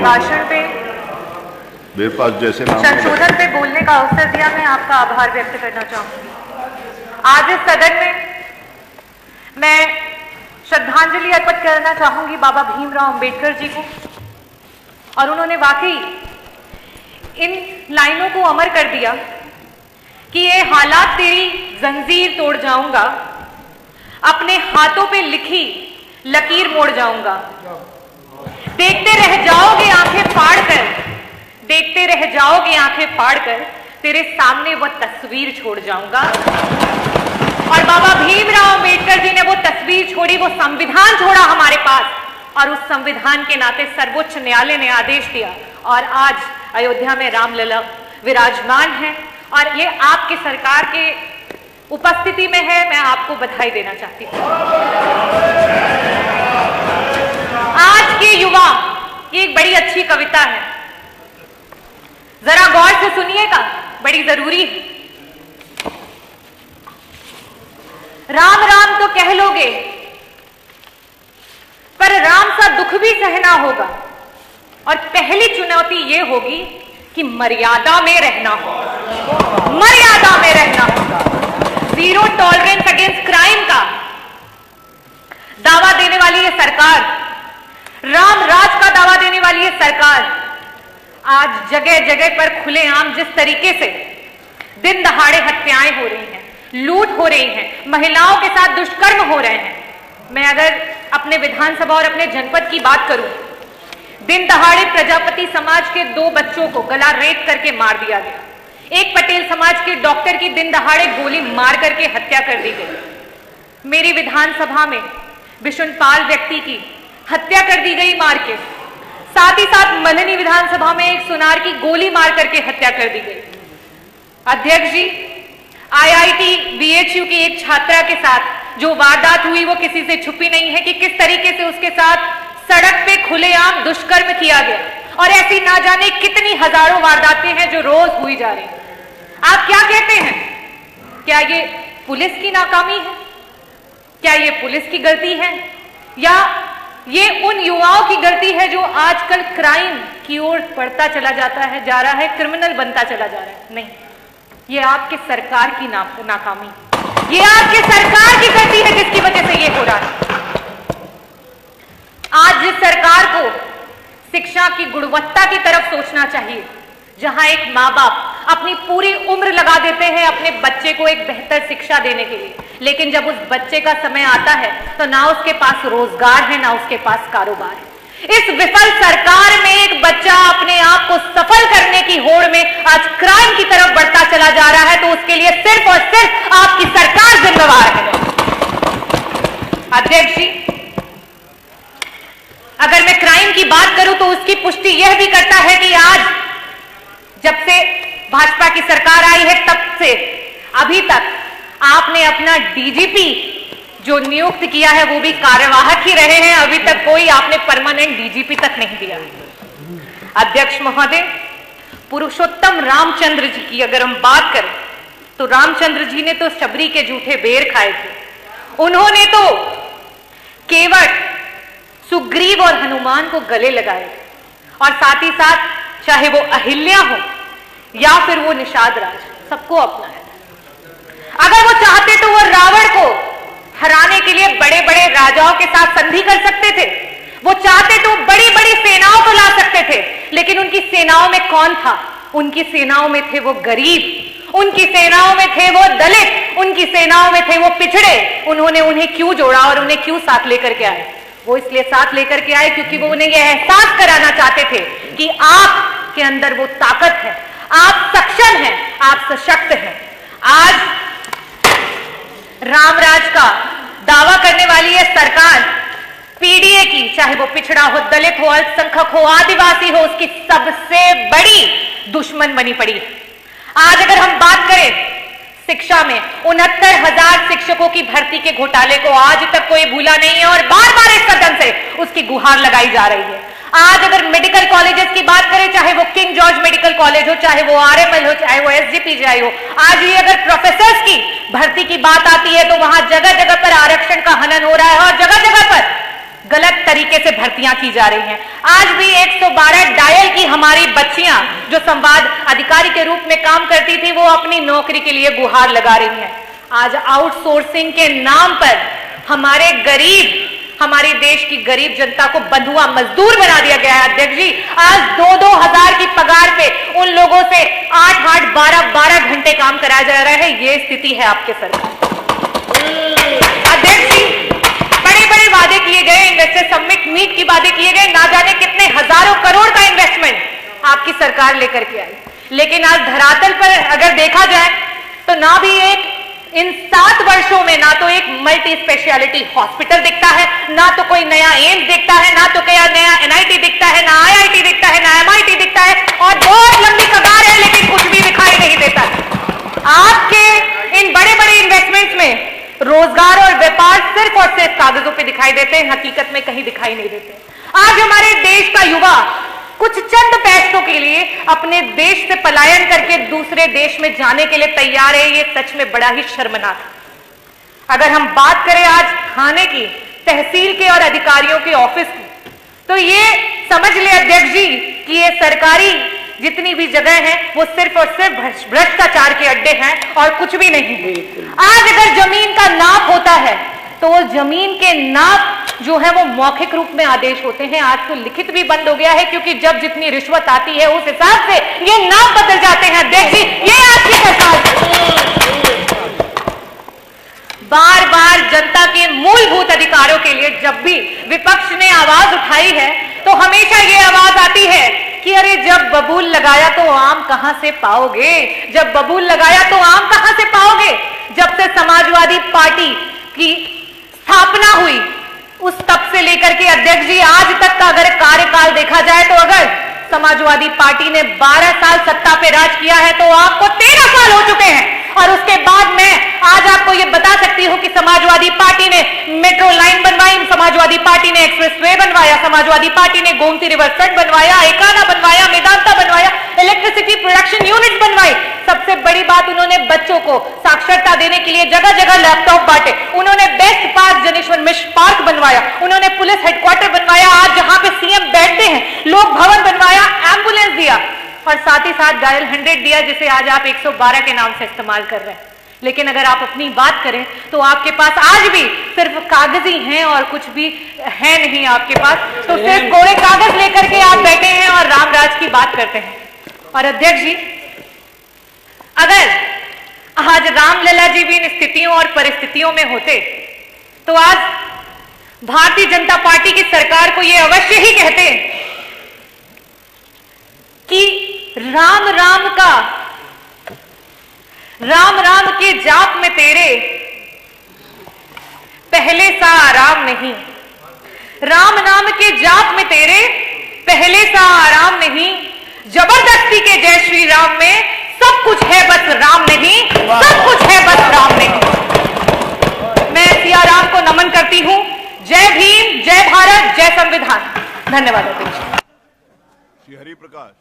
भाषण पे, मेरे पास जैसे नाम संशोधन पे बोलने का अवसर दिया, मैं आपका आभार व्यक्त करना चाहूंगी। आज इस सदन में मैं श्रद्धांजलि अर्पित करना चाहूंगी बाबा भीमराव अंबेडकर जी को, और उन्होंने वाकई इन लाइनों को अमर कर दिया कि ये हालात तेरी जंजीर तोड़ जाऊंगा, अपने हाथों पे लिखी लकीर मोड़ जाऊंगा, देखते रह जाओगे आंखें फाड़ कर, देखते रह जाओगे आंखें फाड़ कर, तेरे सामने वो तस्वीर छोड़ जाऊंगा। और बाबा भीमराव अंबेडकर जी ने वो तस्वीर छोड़ी, वो संविधान छोड़ा हमारे पास, और उस संविधान के नाते सर्वोच्च न्यायालय ने आदेश दिया और आज अयोध्या में रामलला विराजमान है और ये आपकी सरकार के उपस्थिति में है। मैं आपको बधाई देना चाहती हूँ। आज के युवा, ये एक बड़ी अच्छी कविता है, जरा गौर से सुनिएगा, बड़ी जरूरी है। राम राम तो कह लोगे, पर राम सा दुख भी सहना होगा, और पहली चुनौती यह होगी कि मर्यादा में रहना होगा, मर्यादा में रहना होगा। जीरो टॉलरेंस अगेंस्ट क्राइम का दावा देने वाली ये सरकार, राम राज का दावा देने वाली ये सरकार, आज जगह जगह पर खुलेआम जिस तरीके से दिन दहाड़े हत्याएं हो रही हैं, लूट हो रही है, महिलाओं के साथ दुष्कर्म हो रहे हैं। मैं अगर अपने विधानसभा और अपने जनपद की बात करूं, दिन दहाड़े प्रजापति समाज के 2 बच्चों को गला रेत करके मार दिया गया, एक पटेल समाज के डॉक्टर की दिन दहाड़े गोली मार करके हत्या कर दी गई। मेरी विधानसभा में बिशुनपाल व्यक्ति की हत्या कर दी गई मार के, साथ ही साथ मल्हनी विधानसभा में एक सुनार की गोली मार करके हत्या कर दी गई। अध्यक्ष जी, आईआईटी बीएचयू की एक छात्रा के साथ जो वारदात हुई वो किसी से छुपी नहीं है कि किस तरीके से उसके साथ सड़क पे खुलेआम दुष्कर्म किया गया, और ऐसी ना जाने कितनी हजारों वारदातें हैं जो रोज हुई जा रही हैं। आप क्या कहते हैं, क्या ये पुलिस की नाकामी है, क्या ये पुलिस की गलती है, या ये उन युवाओं की गलती है जो आजकल क्राइम की ओर बढ़ता चला जाता है, जा रहा है, क्रिमिनल बनता चला जा रहा है? नहीं, ये आपके सरकार की नाकामी, ये आपके सरकार की गलती है जिसकी वजह से ये हो रहा है। आज जिस सरकार को शिक्षा की गुणवत्ता की तरफ सोचना चाहिए, जहां एक माँ बाप अपनी पूरी उम्र लगा देते हैं अपने बच्चे को एक बेहतर शिक्षा देने के लिए, लेकिन जब उस बच्चे का समय आता है तो ना उसके पास रोजगार है, ना उसके पास कारोबार है। इस विफल सरकार में एक बच्चा अपने आप को सफल करने की होड़ में आज क्राइम की तरफ बढ़ता चला जा रहा है, तो उसके लिए सिर्फ और सिर्फ आपकी सरकार जिम्मेवार है। अध्यक्ष जी, अगर मैं क्राइम की बात करूं तो उसकी पुष्टि यह भी करता है कि आज जब से भाजपा की सरकार आई है तब से अभी तक आपने अपना डीजीपी जो नियुक्त किया है वो भी कार्यवाहक ही रहे हैं, अभी तक कोई आपने परमानेंट डीजीपी तक नहीं दिया। अध्यक्ष महोदय, पुरुषोत्तम रामचंद्र जी की अगर हम बात करें तो रामचंद्र जी ने तो शबरी के जूठे बेर खाए थे, उन्होंने तो केवल सुग्रीव और हनुमान को गले लगाए, और साथ ही साथ चाहे वो अहिल्या हो या फिर वो निषाद राज, सबको अपनाया। अगर वो चाहते तो वो रावण को हराने के लिए बड़े बड़े राजाओं के साथ संधि कर सकते थे, वो चाहते तो बड़ी बड़ी सेनाओं को ला सकते थे, लेकिन उनकी सेनाओं में कौन था? उनकी सेनाओं में थे वो गरीब, उनकी सेनाओं में थे वो दलित, उनकी सेनाओं में थे वो पिछड़े। उन्होंने उन्हें क्यों जोड़ा और उन्हें क्यों साथ लेकर के आए? वो इसलिए साथ लेकर के आए क्योंकि वो उन्हें यह एहसास कराना चाहते थे कि आपके अंदर वो ताकत है, आप सक्षम हैं, आप सशक्त हैं। आज रामराज का दावा करने वाली ये सरकार पीडीए की, चाहे वो पिछड़ा हो, दलित हो, अल्पसंख्यक हो, आदिवासी हो, उसकी सबसे बड़ी दुश्मन बनी पड़ी। आज अगर हम बात करें शिक्षा में 69,000 शिक्षकों की भर्ती के घोटाले को आज तक कोई भूला नहीं है, और बार बार इस सदन से उसकी गुहार लगाई जा रही है। आज अगर मेडिकल कॉलेजेस की बात करें, चाहे वो किंग जॉर्ज मेडिकल कॉलेज हो, चाहे वो आरएमएल हो, चाहे वो एसजीपीजीआई हो, आज ये अगर प्रोफेसर्स की भर्ती की बात आती है तो वहां जगह जगह पर आरक्षण का हनन हो रहा है और जगह जगह पर गलत तरीके से भर्तियां की जा रही हैं। आज भी 112 हमारी बच्चियां जो संवाद अधिकारी के रूप में काम करती थी वो अपनी नौकरी के लिए गुहार लगा रही हैं। आज आउटसोर्सिंग के नाम पर हमारे देश की गरीब जनता को बंधुआ मजदूर बना दिया गया है। अध्यक्ष जी, आज 2-2 हजार की पगार पे उन लोगों से 8-8, 12-12 घंटे काम कराया जा रहा है। ये स्थिति है आपके सरकार। अध्यक्ष जी, बड़े बड़े वादे किए गए, इन्वेस्टर समिट मीट की वादे किए गए, ना जाने कितने हजारों करोड़ का इन्वेस्टमेंट आपकी सरकार लेकर के आई, लेकिन आज धरातल पर अगर देखा जाए तो ना भी इन 7 वर्षों में ना तो एक मल्टी स्पेशलिटी हॉस्पिटल दिखता है, ना तो कोई नया एम्स दिखता है, ना तो कोई नया एनआईटी दिखता है, ना आईआईटी दिखता है, ना एमआईटी दिखता है, और बहुत लंबी कतार है लेकिन कुछ भी दिखाई नहीं देता। आपके इन बड़े बड़े इन्वेस्टमेंट्स में रोजगार और व्यापार सिर्फ और सिर्फ कागजों पे दिखाई देते हैं, हकीकत में कहीं दिखाई नहीं देते। आज हमारे देश का युवा कुछ चंद पैसों के लिए अपने देश से पलायन करके दूसरे देश में जाने के लिए तैयार है। ये सच में बड़ा ही शर्मनाक है। अगर हम बात करें आज थाने की, तहसील के और अधिकारियों के ऑफिस की, तो ये समझ ले अध्यक्ष जी कि ये सरकारी जितनी भी जगह है वो सिर्फ और सिर्फ भ्रष्टाचार के अड्डे हैं और कुछ भी नहीं। आज अगर जमीन का नाप होता है तो वो जमीन के नाप जो है वो मौखिक रूप में आदेश होते हैं। आज तो लिखित भी बंद हो गया है, क्योंकि जब जितनी रिश्वत आती है उस हिसाब से ये नाप बदल जाते हैं। अध्यक्ष जी, ये आपकी सरकार बार बार जनता के मूलभूत अधिकारों के लिए जब भी विपक्ष ने आवाज उठाई है तो हमेशा ये आवाज आती है कि अरे जब बबूल लगाया तो आम कहां से पाओगे, जब बबूल लगाया तो आम कहां से पाओगे। जब से समाजवादी पार्टी की स्थापना हुई उस तब से लेकर के अध्यक्ष जी आज तक का अगर कार्यकाल देखा जाए तो अगर समाजवादी पार्टी ने 12 साल सत्ता पे राज किया है तो आपको 13 साल हो चुके हैं। और उसके बाद मैं आज आपको यह बता सकती हूं कि समाजवादी पार्टी ने मेट्रो लाइन बनवाई, समाजवादी पार्टी ने एक्सप्रेसवे बनवाया, समाजवादी पार्टी ने गोमती रिवर फ्रंट बनवाया, एकाना बनवाया, मेदांता बनवाया, इलेक्ट्रिसिटी प्रोडक्शन यूनिट बनवाई। सबसे बड़ी बात, उन्होंने बच्चों को साक्षरता देने के लिए जगह जगह लैपटॉप बांटे, उन्होंने बेस्ट पास जनेश्वर मिश्र पार्क बनवाया, उन्होंने पुलिस हेडक्वार्टर बनवाया, आज जहां पे सीएम बैठते हैं, लोक भवन बनवाया, एम्बुलेंस दिया और साथ ही साथ डायल 100 दिया, जिसे आज आप 112 के नाम से इस्तेमाल कर रहे हैं। लेकिन अगर आप अपनी बात करें तो आपके पास आज भी सिर्फ कागजी हैं और कुछ भी है नहीं आपके पास, तो सिर्फ कोरे कागज लेकर के आप बैठे हैं और रामराज की बात करते हैं। और अध्यक्ष जी, अगर आज रामलला जी भी इन स्थितियों और परिस्थितियों में होते तो आज भारतीय जनता पार्टी की सरकार को यह अवश्य ही कहते कि राम राम के जाप में तेरे पहले सा आराम नहीं, राम नाम के जाप में तेरे पहले सा आराम नहीं, जबरदस्ती के जय श्री राम में सब कुछ है बस राम नहीं, सब कुछ है बस राम नहीं। मैं सिया राम को नमन करती हूं। जय भीम, जय भारत, जय संविधान। धन्यवाद अध्यक्ष। श्री हरि प्रकाश।